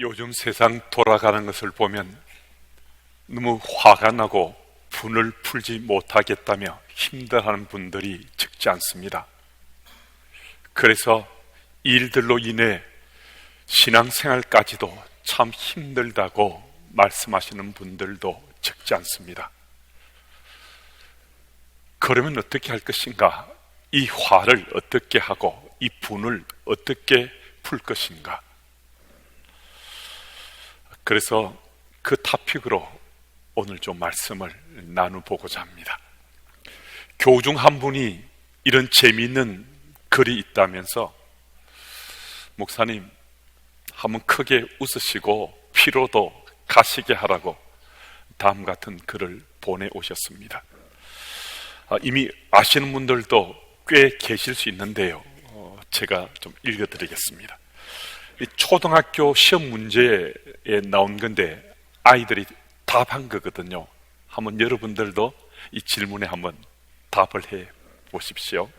요즘 세상 돌아가는 것을 보면 너무 화가 나고 분을 풀지 못하겠다며 힘들어하는 분들이 적지 않습니다. 그래서 일들로 인해 신앙생활까지도 참 힘들다고 말씀하시는 분들도 적지 않습니다. 그러면 어떻게 할 것인가? 이 화를 어떻게 하고 이 분을 어떻게 풀 것인가? 그래서 그 토픽으로 오늘 좀 말씀을 나눠보고자 합니다. 교우 중 한 분이 이런 재미있는 글이 있다면서 목사님 한번 크게 웃으시고 피로도 가시게 하라고 다음 같은 글을 보내오셨습니다. 이미 아시는 분들도 꽤 계실 수 있는데요, 제가 좀 읽어드리겠습니다. 초등학교 시험 문제에 나온 건데 아이들이 답한 거거든요. 한번 여러분들도 이 질문에 한번 답을 해 보십시오.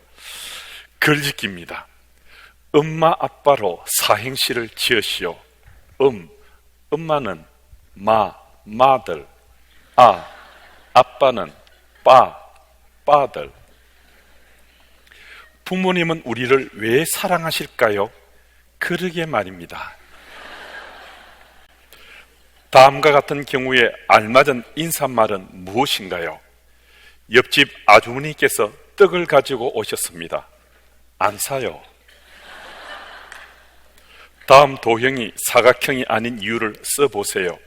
글짓기입니다. 엄마 아빠로 사행시를 지으시오. 엄마는 마들, 아빠는 빠들. 부모님은 우리를 왜 사랑하실까요? 그러게 말입니다. 다음과 같은 경우에 알맞은 인사말은 무엇인가요? 옆집 아주머니께서 떡을 가지고 오셨습니다. 안 사요. 다음 도형이 사각형이 아닌 이유를 써보세요.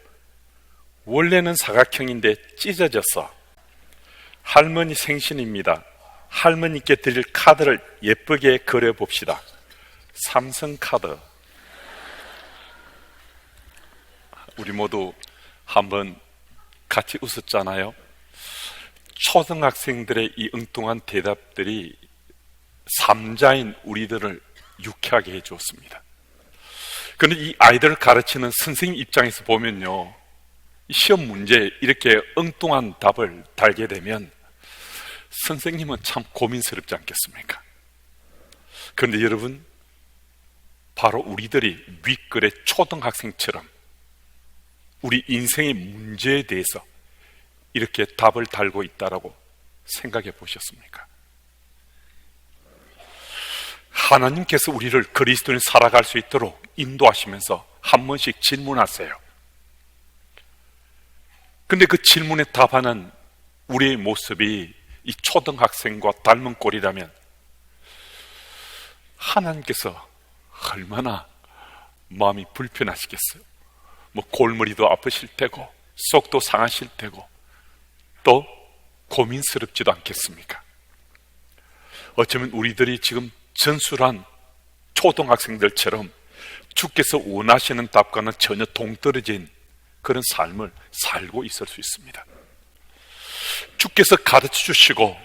원래는 사각형인데 찢어졌어. 할머니 생신입니다. 할머니께 드릴 카드를 예쁘게 그려봅시다. 삼성카드. 우리 모두 한번 같이 웃었잖아요. 초등학생들의 이 엉뚱한 대답들이 삼자인 우리들을 유쾌하게 해주었습니다. 그런데 이 아이들을 가르치는 선생님 입장에서 보면요, 시험 문제에 이렇게 엉뚱한 답을 달게 되면 선생님은 참 고민스럽지 않겠습니까? 그런데 여러분, 바로 우리들이 윗글의 초등학생처럼 우리 인생의 문제에 대해서 이렇게 답을 달고 있다라고 생각해 보셨습니까? 하나님께서 우리를 그리스도인 살아갈 수 있도록 인도하시면서 한 번씩 질문하세요. 근데 그 질문에 답하는 우리의 모습이 이 초등학생과 닮은 꼴이라면 하나님께서 얼마나 마음이 불편하시겠어요? 골머리도 아프실 테고 속도 상하실 테고 또 고민스럽지도 않겠습니까? 어쩌면 우리들이 지금 전술한 초등학생들처럼 주께서 원하시는 답과는 전혀 동떨어진 그런 삶을 살고 있을 수 있습니다. 주께서 가르쳐 주시고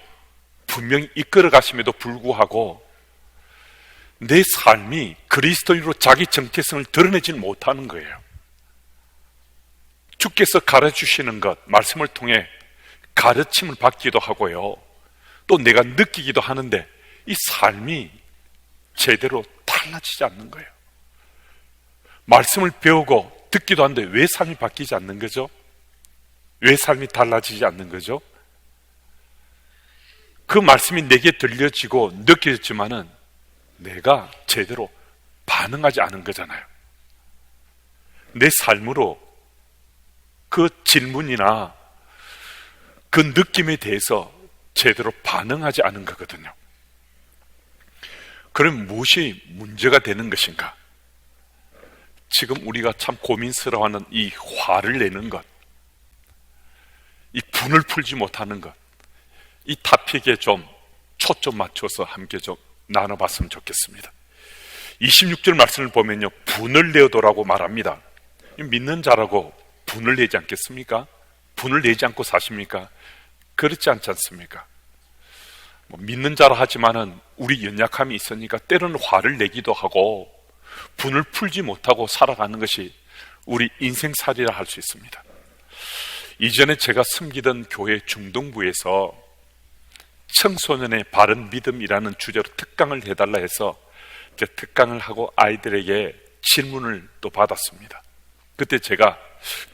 분명히 이끌어 가심에도 불구하고 내 삶이 그리스도인으로 자기 정체성을 드러내지 못하는 거예요. 주께서 가르쳐 주시는 것, 말씀을 통해 가르침을 받기도 하고요, 또 내가 느끼기도 하는데 이 삶이 제대로 달라지지 않는 거예요. 말씀을 배우고 듣기도 하는데 왜 삶이 바뀌지 않는 거죠? 왜 삶이 달라지지 않는 거죠? 그 말씀이 내게 들려지고 느껴졌지만은 내가 제대로 반응하지 않은 거잖아요. 내 삶으로 그 질문이나 그 느낌에 대해서 제대로 반응하지 않은 거거든요. 그럼 무엇이 문제가 되는 것인가? 지금 우리가 참 고민스러워하는 이 화를 내는 것, 이 분을 풀지 못하는 것, 이 토픽에 좀 초점 맞춰서 함께 좀 나눠봤으면 좋겠습니다. 26절 말씀을 보면요, 분을 내어도라고 말합니다. 믿는 자라고 분을 내지 않겠습니까? 분을 내지 않고 사십니까? 그렇지 않지 않습니까? 믿는 자라 하지만은 우리 연약함이 있으니까 때로는 화를 내기도 하고 분을 풀지 못하고 살아가는 것이 우리 인생살이라 할 수 있습니다. 이전에 제가 섬기던 교회 중동부에서 청소년의 바른 믿음이라는 주제로 특강을 해달라 해서 특강을 하고 아이들에게 질문을 또 받았습니다. 그때 제가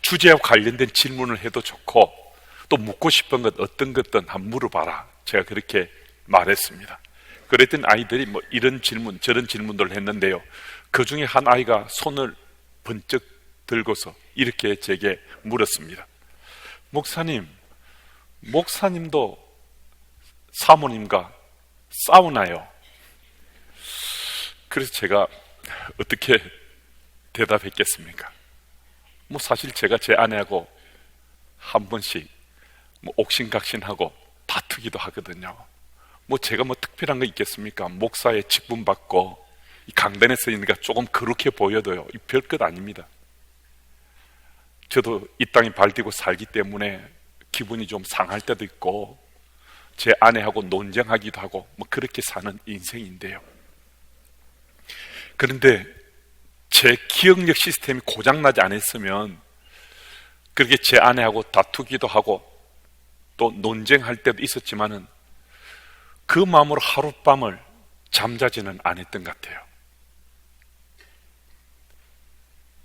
주제와 관련된 질문을 해도 좋고 또 묻고 싶은 것 어떤 것든 한번 물어봐라, 제가 그렇게 말했습니다. 그랬더니 아이들이 뭐 이런 질문 저런 질문들을 했는데요, 그 중에 한 아이가 손을 번쩍 들고서 이렇게 제게 물었습니다. 목사님도 사모님과 싸우나요? 그래서 제가 어떻게 대답했겠습니까? 뭐 사실 제가 제 아내하고 한 번씩 뭐 옥신각신하고 다투기도 하거든요. 뭐 제가 뭐 특별한 거 있겠습니까? 목사의 직분 받고 이 강단에 서 있으니까 조금 그렇게 보여도요, 이 별것 아닙니다. 저도 이 땅에 발디고 살기 때문에 기분이 좀 상할 때도 있고 제 아내하고 논쟁하기도 하고 뭐 그렇게 사는 인생인데요. 그런데 제 기억력 시스템이 고장나지 않았으면 그렇게 제 아내하고 다투기도 하고 또 논쟁할 때도 있었지만은 그 마음으로 하룻밤을 잠자지는 않았던 것 같아요.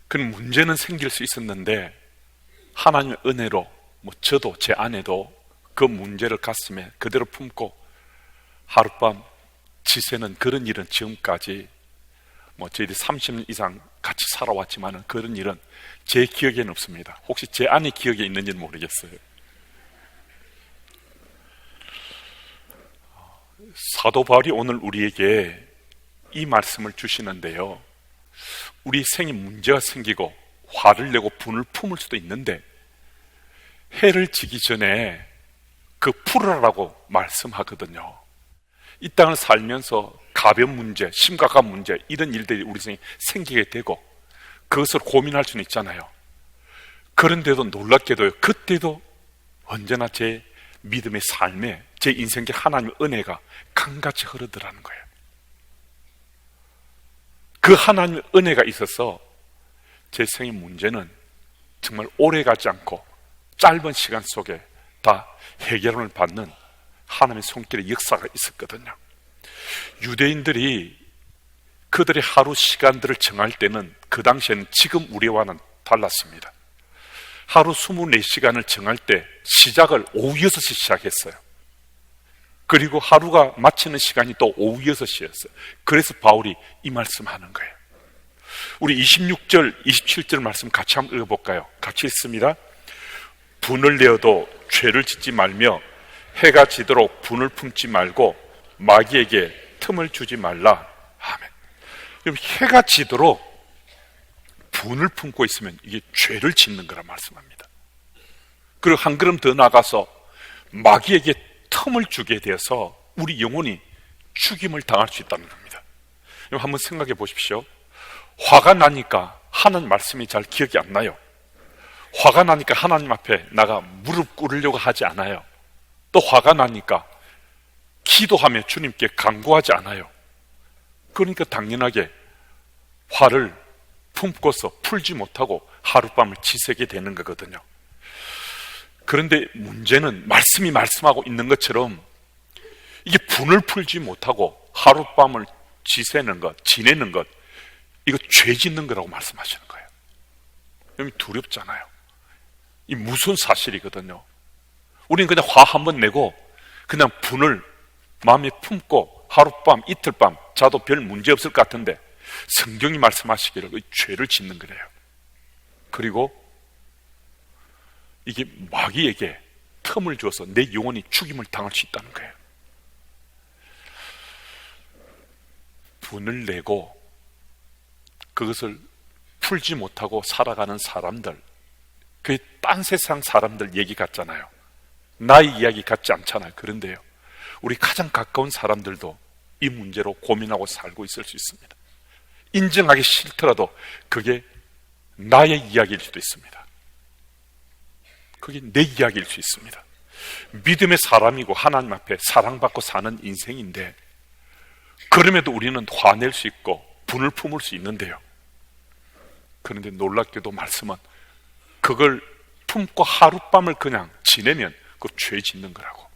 그런 문제는 생길 수 있었는데 하나님의 은혜로 뭐 저도 제 아내도 그 문제를 가슴에 그대로 품고 하룻밤 지새는 그런 일은 지금까지 뭐 저희들이 30년 이상 같이 살아왔지만은 그런 일은 제 기억에는 없습니다. 혹시 제 아내 기억에 있는지는 모르겠어요. 사도 바울이 오늘 우리에게 이 말씀을 주시는데요, 우리 생에 문제가 생기고 화를 내고 분을 품을 수도 있는데 해를 지기 전에 그 풀으라고 말씀하거든요. 이 땅을 살면서 가벼운 문제, 심각한 문제, 이런 일들이 우리 생에 생기게 되고 그것을 고민할 수는 있잖아요. 그런데도 놀랍게도요, 그때도 언제나 제 믿음의 삶에 제 인생에 하나님의 은혜가 강같이 흐르더라는 거예요. 그 하나님의 은혜가 있어서 제 생의 문제는 정말 오래 가지 않고 짧은 시간 속에 다 해결을 받는 하나님의 손길의 역사가 있었거든요. 유대인들이 그들의 하루 시간들을 정할 때는 그 당시에는 지금 우리와는 달랐습니다. 하루 24시간을 정할 때 시작을 오후 6시 시작했어요. 그리고 하루가 마치는 시간이 또 오후 6시였어요. 그래서 바울이 이 말씀하는 거예요. 우리 26절, 27절 말씀 같이 한번 읽어볼까요? 같이 읽습니다. 분을 내어도 죄를 짓지 말며 해가 지도록 분을 품지 말고 마귀에게 틈을 주지 말라. 아멘. 그럼 해가 지도록 분을 품고 있으면 이게 죄를 짓는 거라 말씀합니다. 그리고 한 걸음 더 나가서 마귀에게 틈을 주게 되어서 우리 영혼이 죽임을 당할 수 있다는 겁니다. 그럼 한번 생각해 보십시오. 화가 나니까 하는 말씀이 잘 기억이 안 나요. 화가 나니까 하나님 앞에 나가 무릎 꿇으려고 하지 않아요. 또 화가 나니까 기도하며 주님께 간구하지 않아요. 그러니까 당연하게 화를 품고서 풀지 못하고 하룻밤을 지새게 되는 거거든요. 그런데 문제는 말씀이 말씀하고 있는 것처럼 이게 분을 풀지 못하고 하룻밤을 지새는 것, 지내는 것, 이거 죄 짓는 거라고 말씀하시는 거예요. 여러분 두렵잖아요. 이 무서운 사실이거든요. 우리는 그냥 화 한번 내고 그냥 분을 마음에 품고 하룻밤, 이틀밤 자도 별 문제 없을 것 같은데 성경이 말씀하시기를 죄를 짓는 거래요. 그리고 이게 마귀에게 틈을 줘서 내 영혼이 죽임을 당할 수 있다는 거예요. 분을 내고 그것을 풀지 못하고 살아가는 사람들, 그게 딴 세상 사람들 얘기 같잖아요. 나의 이야기 같지 않잖아요. 그런데요, 우리 가장 가까운 사람들도 이 문제로 고민하고 살고 있을 수 있습니다. 인정하기 싫더라도 그게 나의 이야기일 수도 있습니다. 그게 내 이야기일 수 있습니다. 믿음의 사람이고 하나님 앞에 사랑받고 사는 인생인데 그럼에도 우리는 화낼 수 있고 분을 품을 수 있는데요, 그런데 놀랍게도 말씀은 그걸 품고 하룻밤을 그냥 지내면 그 죄 짓는 거라고,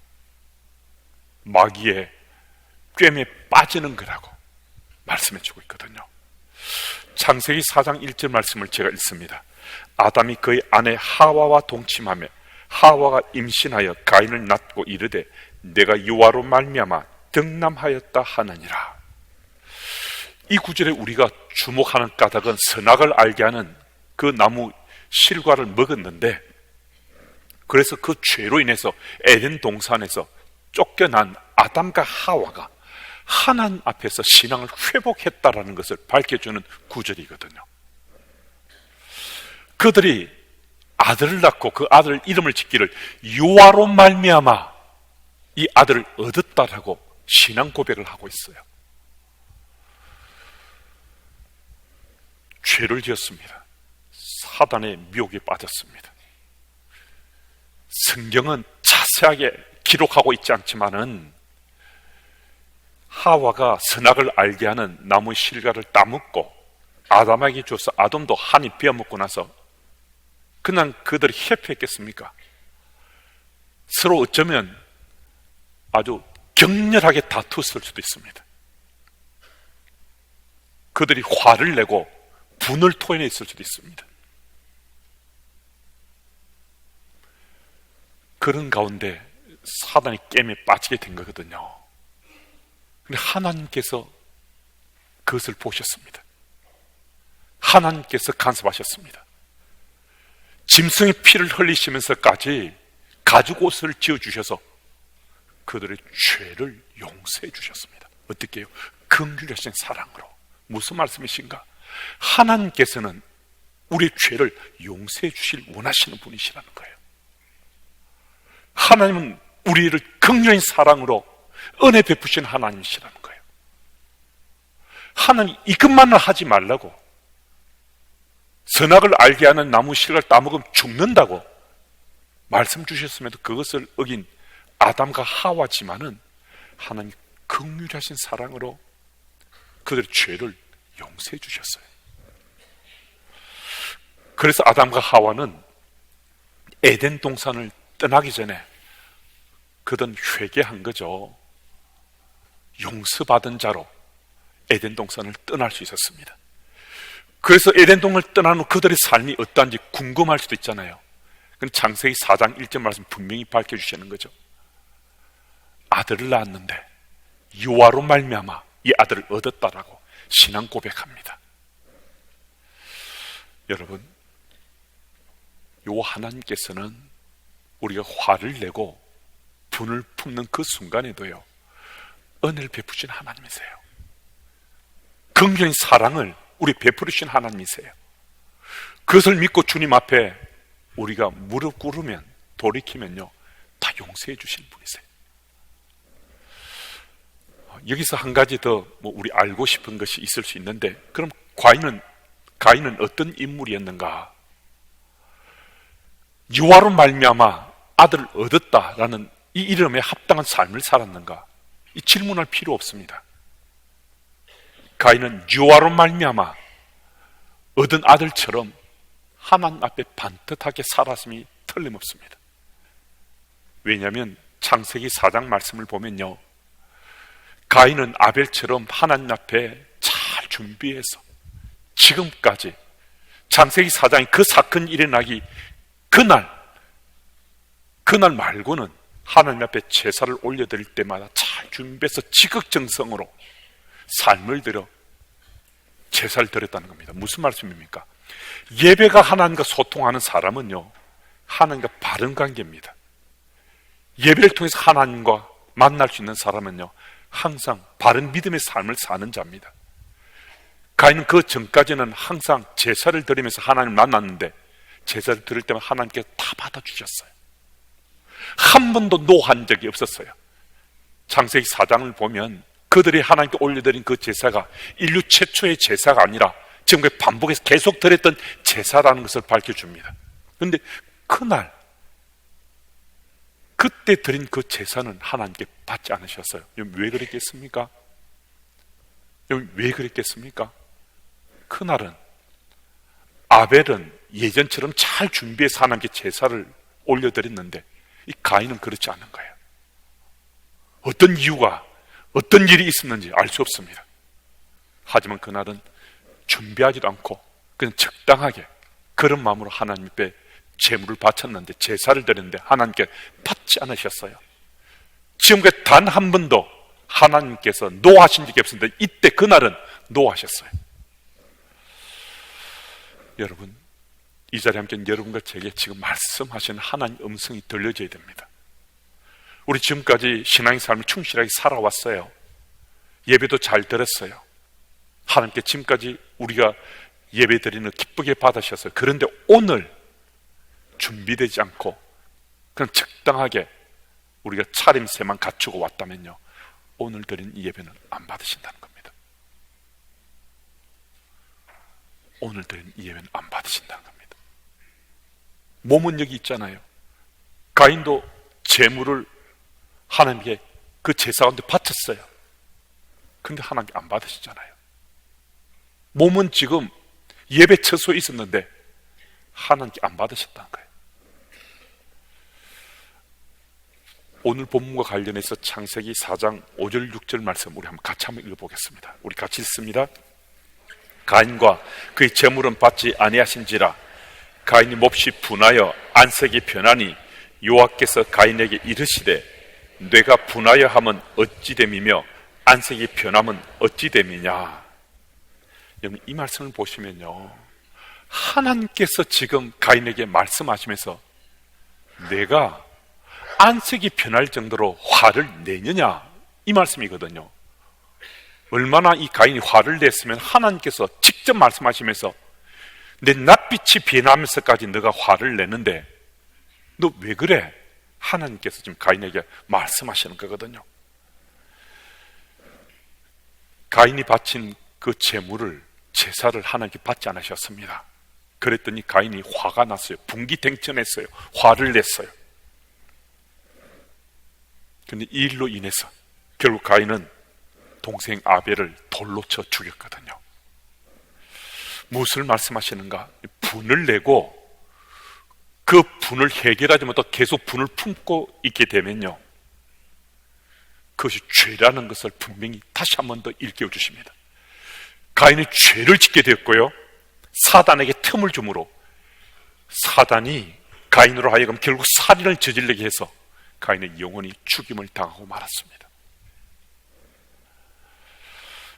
마귀의 꿰매 빠지는 거라고 말씀해 주고 있거든요. 창세기 4장 1절 말씀을 제가 읽습니다. 아담이 그의 아내 하와와 동침하며 하와가 임신하여 가인을 낳고 이르되 내가 유아로 말미암아 득남하였다 하느니라. 이 구절에 우리가 주목하는 까닭은 선악을 알게 하는 그 나무 실과를 먹었는데, 그래서 그 죄로 인해서 에덴 동산에서 쫓겨난 아담과 하와가 하나님 앞에서 신앙을 회복했다라는 것을 밝혀주는 구절이거든요. 그들이 아들을 낳고 그 아들 이름을 짓기를 유아로 말미암아 이 아들을 얻었다라고 신앙 고백을 하고 있어요. 죄를 지었습니다. 사단의 미혹에 빠졌습니다. 성경은 자세하게 기록하고 있지 않지만은 하와가 선악을 알게 하는 나무 실과를 따먹고 아담에게 줘서 아담도 한 입 베어먹고 나서 그냥 그들이 협회했겠습니까? 서로 어쩌면 아주 격렬하게 다투었을 수도 있습니다. 그들이 화를 내고 분을 토해냈을 수도 있습니다. 그런 가운데 사단이 게임에 빠지게 된 거거든요. 근데 하나님께서 그것을 보셨습니다. 하나님께서 간섭하셨습니다. 짐승의 피를 흘리시면서까지 가죽 옷을 지어주셔서 그들의 죄를 용서해 주셨습니다. 어떻게 해요? 긍휼하신 사랑으로. 무슨 말씀이신가? 하나님께서는 우리의 죄를 용서해 주실 원하시는 분이시라는 거예요. 하나님은 우리를 긍휼한 사랑으로 은혜 베푸신 하나님이시라는 거예요. 하나님 이것만을 하지 말라고, 선악을 알게 하는 나무 실과를 따먹으면 죽는다고 말씀 주셨음에도 그것을 어긴 아담과 하와지만은 하나님 긍휼하신 사랑으로 그들의 죄를 용서해 주셨어요. 그래서 아담과 하와는 에덴 동산을 떠나기 전에 그들은 회개한 거죠. 용서받은 자로 에덴 동산을 떠날 수 있었습니다. 그래서 에덴 동산을 떠난 후 그들의 삶이 어떠한지 궁금할 수도 있잖아요. 그런데 창세기 4장 1절 말씀 분명히 밝혀주시는 거죠. 아들을 낳았는데 유아로 말미암아 이 아들을 얻었다라고 신앙 고백합니다. 여러분, 요 하나님께서는 우리가 화를 내고 분을 품는 그 순간에도요 은혜를 베푸신 하나님이세요. 긍휼한 사랑을 우리 베푸르신 하나님이세요. 그것을 믿고 주님 앞에 우리가 무릎 꿇으면, 돌이키면요 다 용서해 주실 분이세요. 여기서 한 가지 더 우리 알고 싶은 것이 있을 수 있는데, 그럼 가인은 어떤 인물이었는가? 유아로 말미암아 아들을 얻었다라는 이 이름에 합당한 삶을 살았는가? 이 질문할 필요 없습니다. 가인은 유아로 말미암아 얻은 아들처럼 하나님 앞에 반듯하게 살았음이 틀림없습니다. 왜냐하면 창세기 4장 말씀을 보면요, 가인은 아벨처럼 하나님 앞에 잘 준비해서 지금까지 창세기 4장이 그 사건이 일어나기 그날 말고는 하나님 앞에 제사를 올려드릴 때마다 잘 준비해서 지극정성으로 삶을 들여 제사를 드렸다는 겁니다. 무슨 말씀입니까? 예배가 하나님과 소통하는 사람은요 하나님과 바른 관계입니다. 예배를 통해서 하나님과 만날 수 있는 사람은요 항상 바른 믿음의 삶을 사는 자입니다. 가인은 그 전까지는 항상 제사를 드리면서 하나님을 만났는데 제사를 드릴 때만 하나님께서 다 받아주셨어요. 한 번도 노한 적이 없었어요. 창세기 4장을 보면 그들이 하나님께 올려드린 그 제사가 인류 최초의 제사가 아니라 지금까지 반복해서 계속 드렸던 제사라는 것을 밝혀줍니다. 그런데 그날 그때 드린 그 제사는 하나님께 받지 않으셨어요. 왜 그랬겠습니까? 왜 그랬겠습니까? 그날은 아벨은 예전처럼 잘 준비해서 하나님께 제사를 올려드렸는데 이 가인은 그렇지 않은 거예요. 어떤 이유가, 어떤 일이 있었는지 알 수 없습니다. 하지만 그날은 준비하지도 않고 그냥 적당하게 그런 마음으로 하나님 앞에 제물을 바쳤는데, 제사를 드렸는데 하나님께 받지 않으셨어요. 지금까지 단 한 번도 하나님께서 노하신 적이 없었는데 이때 그날은 노하셨어요. 여러분, 이 자리에 함께 여러분과 제게 지금 말씀하시는 하나님 음성이 들려져야 됩니다. 우리 지금까지 신앙의 삶을 충실하게 살아왔어요. 예배도 잘 드렸어요. 하나님께 지금까지 우리가 예배 드리는 기쁘게 받으셨어요. 그런데 오늘 준비되지 않고 그냥 적당하게 우리가 차림새만 갖추고 왔다면요, 오늘 드린 이 예배는 안 받으신다는 겁니다. 오늘 드린 이 예배는 안 받으신다는 겁니다. 몸은 여기 있잖아요. 가인도 제물을 하나님께 그 제사 가운데 바쳤어요. 근데 하나님께 안 받으시잖아요. 몸은 지금 예배 처소에 있었는데 하나님께 안 받으셨다는 거예요. 오늘 본문과 관련해서 창세기 4장 5절 6절 말씀 우리 같이 한번 읽어보겠습니다. 우리 같이 읽습니다. 가인과 그의 제물은 받지 아니하신지라. 가인이 몹시 분하여 안색이 변하니 여호와께서 가인에게 이르시되 뇌가 분하여 함은 어찌 됨이며 안색이 변함은 어찌 됨이냐. 여러분, 이 말씀을 보시면요, 하나님께서 지금 가인에게 말씀하시면서 내가 안색이 변할 정도로 화를 내느냐, 이 말씀이거든요. 얼마나 이 가인이 화를 냈으면 하나님께서 직접 말씀하시면서 내 낯빛이 변하면서까지 너가 화를 내는데 너 왜 그래? 하나님께서 지금 가인에게 말씀하시는 거거든요. 가인이 바친 그 제물을, 제사를 하나님께 받지 않으셨습니다. 그랬더니 가인이 화가 났어요. 분기탱천했어요. 화를 냈어요. 근데 이 일로 인해서 결국 가인은 동생 아벨을 돌로 쳐 죽였거든요. 무엇을 말씀하시는가? 분을 내고 그 분을 해결하지 못하고 계속 분을 품고 있게 되면요, 그것이 죄라는 것을 분명히 다시 한 번 더 일깨워 주십니다. 가인이 죄를 짓게 되었고요, 사단에게 틈을 주므로 사단이 가인으로 하여금 결국 살인을 저지르게 해서 가인의 영혼이 죽임을 당하고 말았습니다.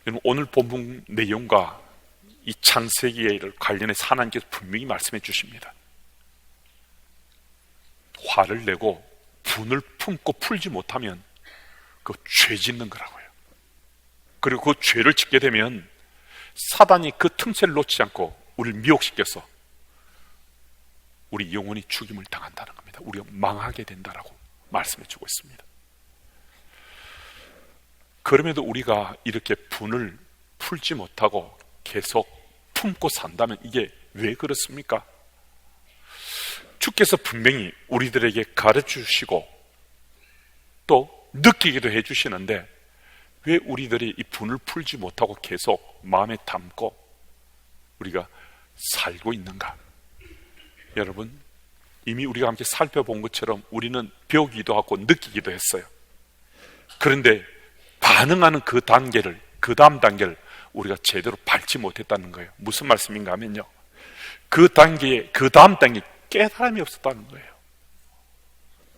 여러분, 오늘 본문 내용과 이 창세기를 관련해서 하나님께서 분명히 말씀해 주십니다. 화를 내고 분을 품고 풀지 못하면 그 죄 짓는 거라고요. 그리고 그 죄를 짓게 되면 사단이 그 틈새를 놓치지 않고 우리를 미혹시켜서 우리 영혼이 죽임을 당한다는 겁니다. 우리가 망하게 된다라고 말씀해 주고 있습니다. 그럼에도 우리가 이렇게 분을 풀지 못하고 계속 품고 산다면 이게 왜 그렇습니까? 주께서 분명히 우리들에게 가르쳐 주시고 또 느끼기도 해 주시는데 왜 우리들이 이 분을 풀지 못하고 계속 마음에 담고 우리가 살고 있는가? 여러분, 이미 우리가 함께 살펴본 것처럼 우리는 배우기도 하고 느끼기도 했어요. 그런데 반응하는 그 단계를, 그 다음 단계를 우리가 제대로 밟지 못했다는 거예요. 무슨 말씀인가 하면요, 그 단계에, 그 다음 단계에 깨달음이 없었다는 거예요.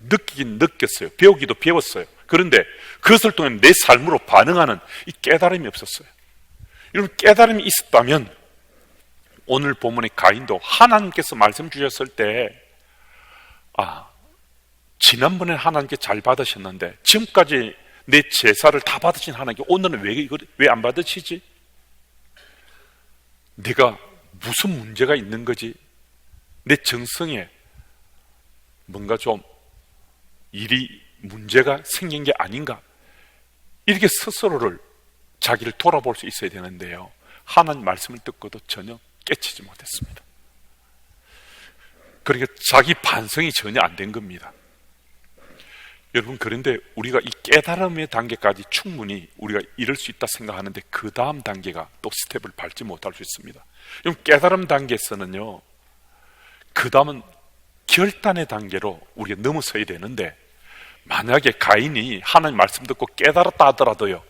느끼긴 느꼈어요. 배우기도 배웠어요. 그런데 그것을 통해 내 삶으로 반응하는 이 깨달음이 없었어요. 여러분, 깨달음이 있었다면 오늘 본문의 가인도 하나님께서 말씀 주셨을 때, 지난번에 하나님께 잘 받으셨는데 지금까지 내 제사를 다 받으신 하나님께 오늘은 왜 안 받으시지? 내가 무슨 문제가 있는 거지? 내 정성에 뭔가 좀 일이 문제가 생긴 게 아닌가? 이렇게 스스로를, 자기를 돌아볼 수 있어야 되는데요, 하나님 말씀을 듣고도 전혀 깨치지 못했습니다. 그러니까 자기 반성이 전혀 안 된 겁니다. 여러분, 그런데 우리가 이 깨달음의 단계까지 충분히 우리가 이룰 수 있다 생각하는데 그 다음 단계가 또 스텝을 밟지 못할 수 있습니다. 여러분, 깨달음 단계에서는요, 그 다음은 결단의 단계로 우리가 넘어서야 되는데, 만약에 가인이 하나님 말씀 듣고 깨달았다 하더라도요,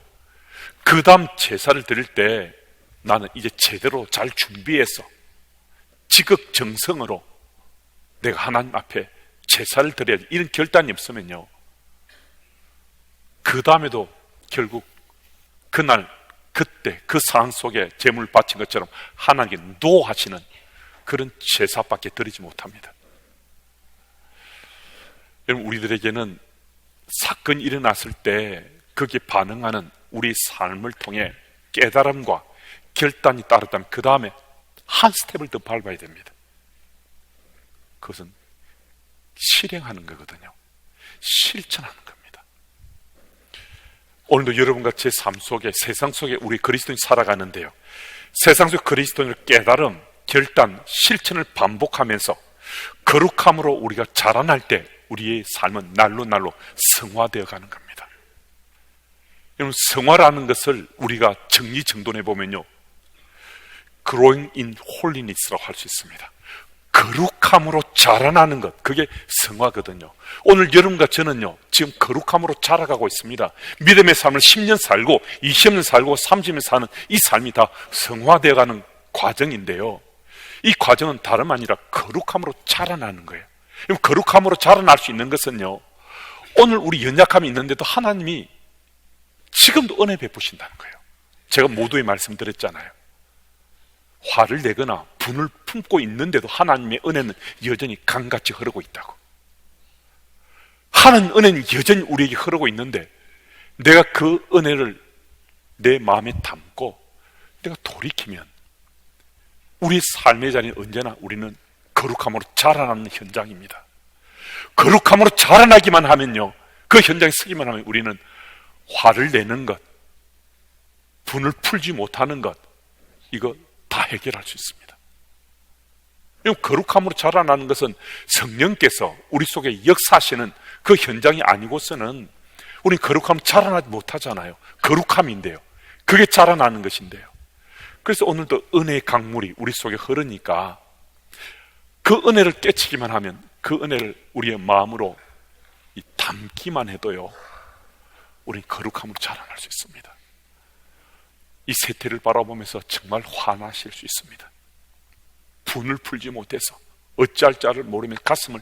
그 다음 제사를 드릴 때 나는 이제 제대로 잘 준비해서 지극정성으로 내가 하나님 앞에 제사를 드려야지, 이런 결단이 없으면요, 그 다음에도 결국 그날 그때 그 상황 속에 제물을 바친 것처럼 하나님께 노하시는 그런 제사밖에 드리지 못합니다. 여러분, 우리들에게는 사건이 일어났을 때 거기에 반응하는 우리 삶을 통해 깨달음과 결단이 따르다면 그 다음에 한 스텝을 더 밟아야 됩니다. 그것은 실행하는 거거든요. 실천하는 겁니다. 오늘도 여러분과 제 삶 속에, 세상 속에 우리 그리스도인이 살아가는데요, 세상 속 그리스도인을 깨달음, 결단, 실천을 반복하면서 거룩함으로 우리가 자라날 때 우리의 삶은 날로 날로 성화되어 가는 겁니다. 여러분, 성화라는 것을 우리가 정리정돈해 보면요, growing in holiness라고 할 수 있습니다. 거룩함으로 자라나는 것, 그게 성화거든요. 오늘 여러분과 저는요, 지금 거룩함으로 자라가고 있습니다. 믿음의 삶을 10년 살고 20년 살고 30년 사는 이 삶이 다 성화되어가는 과정인데요, 이 과정은 다름 아니라 거룩함으로 자라나는 거예요. 거룩함으로 자라날 수 있는 것은요, 오늘 우리 연약함이 있는데도 하나님이 지금도 은혜 베푸신다는 거예요. 제가 모두에 말씀드렸잖아요. 화를 내거나 분을 품고 있는데도 하나님의 은혜는 여전히 강같이 흐르고 있다고. 하나님 은혜는 여전히 우리에게 흐르고 있는데 내가 그 은혜를 내 마음에 담고 내가 돌이키면 우리 삶의 자리는 언제나 우리는 거룩함으로 자라나는 현장입니다. 거룩함으로 자라나기만 하면요, 그 현장에 서기만 하면 우리는 화를 내는 것, 분을 풀지 못하는 것, 이거 다 해결할 수 있습니다. 거룩함으로 자라나는 것은 성령께서 우리 속에 역사하시는 그 현장이 아니고서는 우리는 거룩함 자라나지 못하잖아요. 거룩함인데요, 그게 자라나는 것인데요. 그래서 오늘도 은혜의 강물이 우리 속에 흐르니까 그 은혜를 깨치기만 하면, 그 은혜를 우리의 마음으로 담기만 해도요, 우리는 거룩함으로 자라날 수 있습니다. 이 세태를 바라보면서 정말 화나실 수 있습니다. 분을 풀지 못해서 어찌할 자를 모르며 가슴을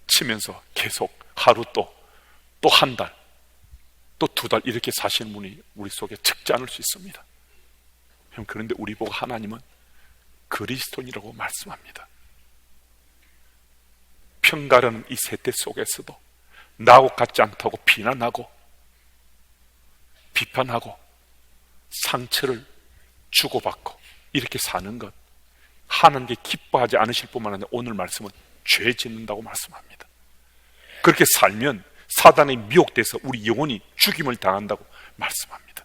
치면서 계속 하루 또 한 달, 또 2달 이렇게 사시는 분이 우리 속에 적지 않을 수 있습니다. 그런데 우리 보고 하나님은 그리스도인이라고 말씀합니다. 평가라는 이 세태 속에서도 나하고 같지 않다고 비난하고 비판하고 상처를 주고받고 이렇게 사는 것, 하나님께 기뻐하지 않으실 뿐만 아니라 오늘 말씀은 죄 짓는다고 말씀합니다. 그렇게 살면 사단에 미혹돼서 우리 영혼이 죽임을 당한다고 말씀합니다.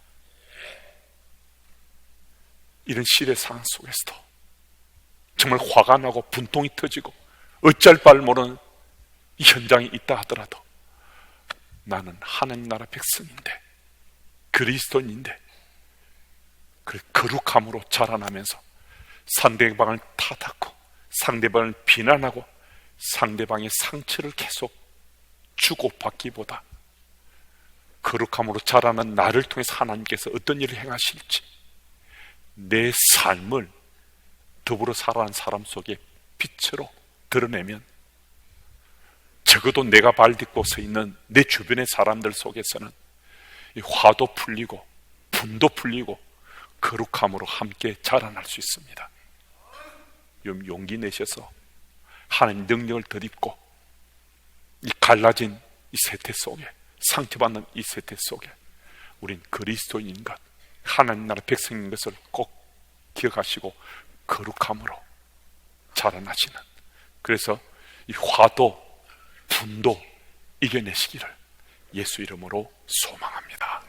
이런 시대 상황 속에서도 정말 화가 나고 분통이 터지고 어찌할 바를 모르는 이 현장이 있다 하더라도 나는 하나님 나라 백성인데, 그리스도인인데, 그 거룩함으로 자라나면서 상대방을 탓하고 상대방을 비난하고 상대방의 상처를 계속 주고받기보다 거룩함으로 자라난 나를 통해서 하나님께서 어떤 일을 행하실지 내 삶을 더불어 살아가는 사람 속에 빛으로 드러내면 적어도 내가 발 딛고 서 있는 내 주변의 사람들 속에서는 이 화도 풀리고 분도 풀리고 거룩함으로 함께 자라날 수 있습니다. 용기 내셔서 하나님 능력을 덧입고 이 갈라진 이 세태 속에, 상처받는 이 세태 속에 우린 그리스도인인 것, 하나님 나라 백성인 것을 꼭 기억하시고 거룩함으로 자라나시는, 그래서 이 화도 분도 이겨내시기를 예수 이름으로 소망합니다.